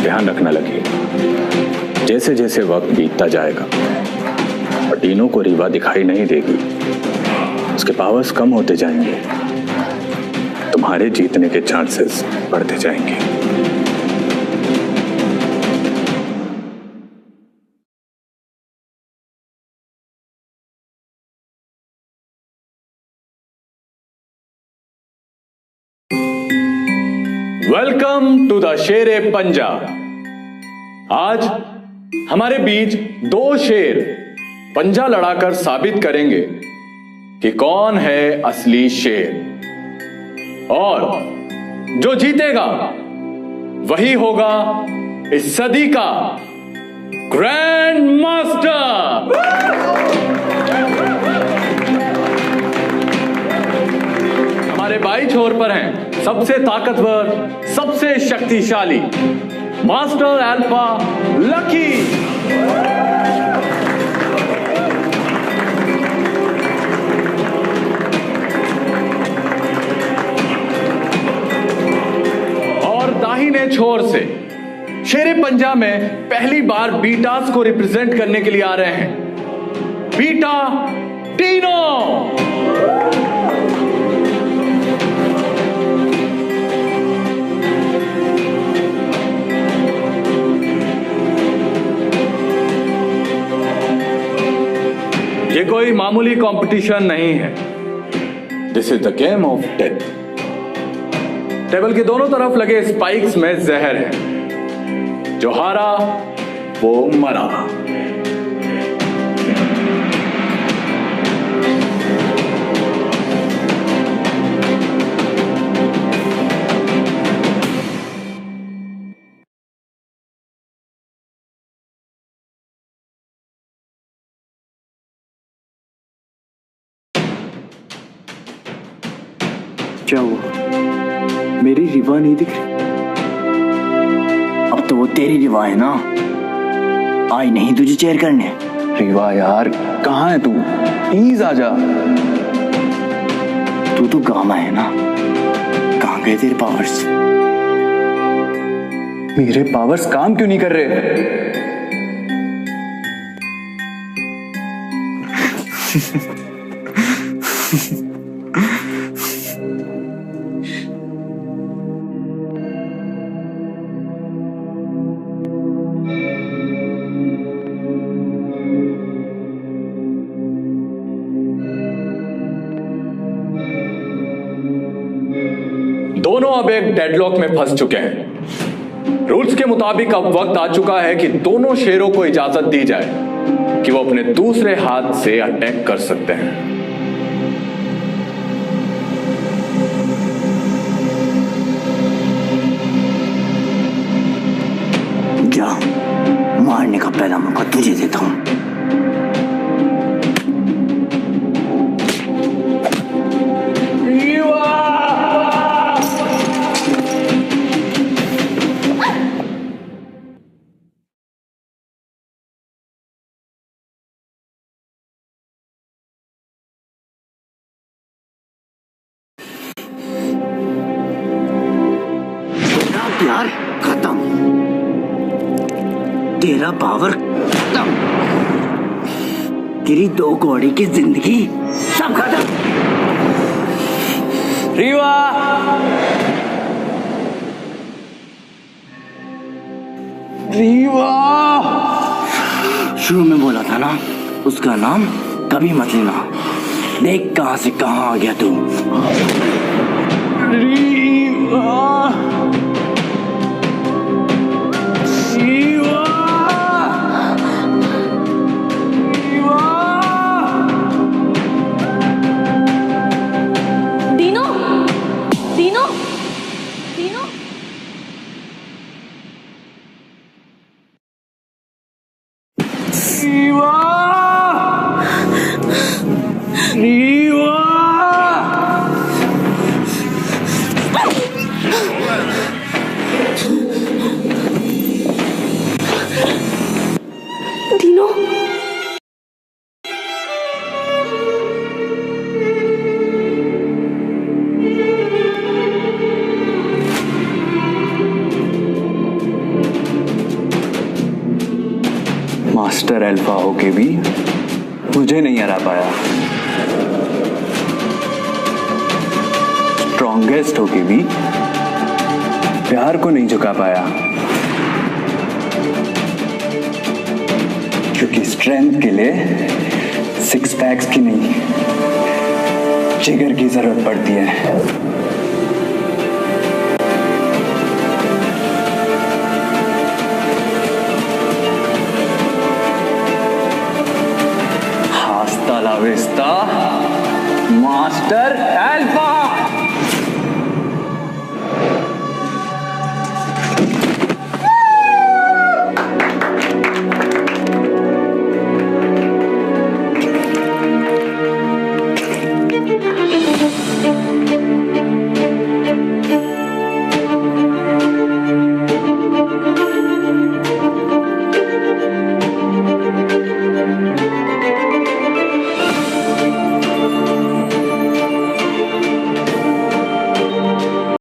ध्यान रखना लगी, जैसे जैसे वक्त बीतता जाएगा और टीनों को रीवा दिखाई नहीं देगी, उसके पावर्स कम होते जाएंगे, तुम्हारे जीतने के चांसेस बढ़ते जाएंगे। वेलकम टू द शेरे पंजा। आज हमारे बीच दो शेर पंजा लड़ाकर साबित करेंगे कि कौन है असली शेर, और जो जीतेगा वही होगा इस सदी का ग्रैंड मास्टर। हमारे बाई छोर पर हैं सबसे ताकतवर, सबसे शक्तिशाली मास्टर अल्फा लकी। और दाहिने छोर से शेरे पंजा में पहली बार बीटास को रिप्रेजेंट करने के लिए आ रहे हैं बीटा टीनो। ये कोई मामूली कंपटीशन नहीं है, this is the game of death. Table के दोनों तरफ लगे स्पाइक्स में जहर है, जो हारा वो मरा। क्या हुआ? मेरी रीवा नहीं दिख रही? अब तो वो तेरी रीवा है ना, आई नहीं तुझे चेयर करने। रीवा यार कहाँ है तू? प्लीज आजा। तू तो गामा है ना, कहाँ गए तेरे पावर्स? मेरे पावर्स काम क्यों नहीं कर रहे? दोनों अब एक डेडलॉक में फंस चुके हैं। रूल्स के मुताबिक अब वक्त आ चुका है कि दोनों शेरों को इजाजत दी जाए कि वो अपने दूसरे हाथ से अटैक कर सकते हैं। जा, मारने का पहला मौका तुझे देता हूं। प्यार खत्म। तेरा पावर खत्म, तेरी 2 कौड़ी की जिंदगी सब खत्म। रीवा, रीवा, शुरू में बोला था ना, उसका नाम कभी मत लेना। देख कहां से कहां आ गया तू। Rewa, Rewa, Rewa. Dino, Dino, Dino. Rewa, Rewa. Dino, master alpha होके भी मुझे नहीं हरा पाया, स्ट्रॉन्गेस्ट होके भी प्यार को नहीं झुका पाया, क्योंकि स्ट्रेंथ के लिए 6 पैक्स की नहीं, जिगर की जरूरत पड़ती है। हास्ता ला विस्ता, मास्टर